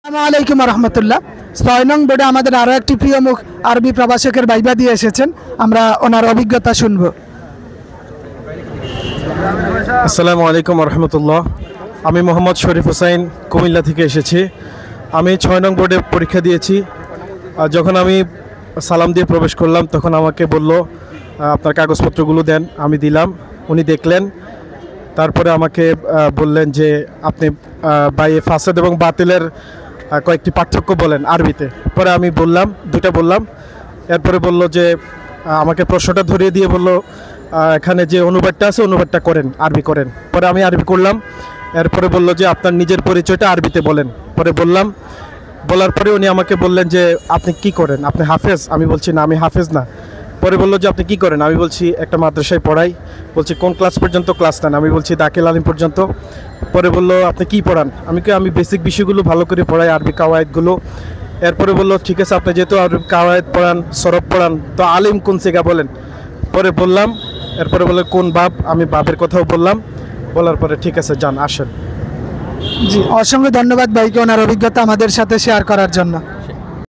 আসসালামু আলাইকুম রহমতুল্লাহ। ৬ নং বোর্ডে আমাদের আরও একটি প্রিয় মুখ আরবি প্রভাষকের ভাইবা দিয়ে এসেছেন, আমরা ওনার অভিজ্ঞতা শুনব। আসসালামু আলাইকুম রহমতুল্লাহ। আমি মোহাম্মদ শরীফ হোসাইন, কুমিল্লা থেকে এসেছি। আমি ৬ নং বোর্ডে পরীক্ষা দিয়েছি। যখন আমি সালাম দিয়ে প্রবেশ করলাম তখন আমাকে বলল আপনার কাগজপত্রগুলো দেন। আমি দিলাম, উনি দেখলেন। তারপরে আমাকে বললেন যে আপনি ফাসাদ এবং বাতিলের কয়েকটি পার্থক্য বলেন আরবিতে। পরে আমি বললাম, দুটা বললাম। এরপরে বলল যে আমাকে প্রশ্নটা ধরিয়ে দিয়ে বলল এখানে যে অনুবাদটা আছে অনুবাদটা করেন, আরবি করেন। পরে আমি আরবি করলাম। এরপরে বলল যে আপনার নিজের পরিচয়টা আরবিতে বলেন। পরে বললাম, বলার পরে উনি আমাকে বললেন যে আপনি কি করেন, আপনি হাফেজ? আমি বলছি না, আমি হাফেজ না। পরে বললো যে আপনি কি করেন? আমি বলছি একটা মাদ্রাসায় পড়াই। বলছি কোন ক্লাস পর্যন্ত ক্লাস নেন? আমি বলছি দাখিল আলিম পর্যন্ত। পরে বললো আপনি কি পড়ান? আমি বেসিক বিষয়গুলো ভালো করে পড়াই, আরবি কাওয়ায়েদগুলো। এরপরে বললো ঠিক আছে, আপনি যেহেতু আরবি কাওয়ায়েদ পড়ান, সরব পড়ান, তো আলিম কোন সিগা বলেন। পরে বললাম, এরপরে বলে কোন বাব, আমি বাবের কথাও বললাম। বলার পরে ঠিক আছে যান আসেন। জি, অসংখ্য ধন্যবাদ ভাইকে ওনার অভিজ্ঞতা আমাদের সাথে শেয়ার করার জন্য।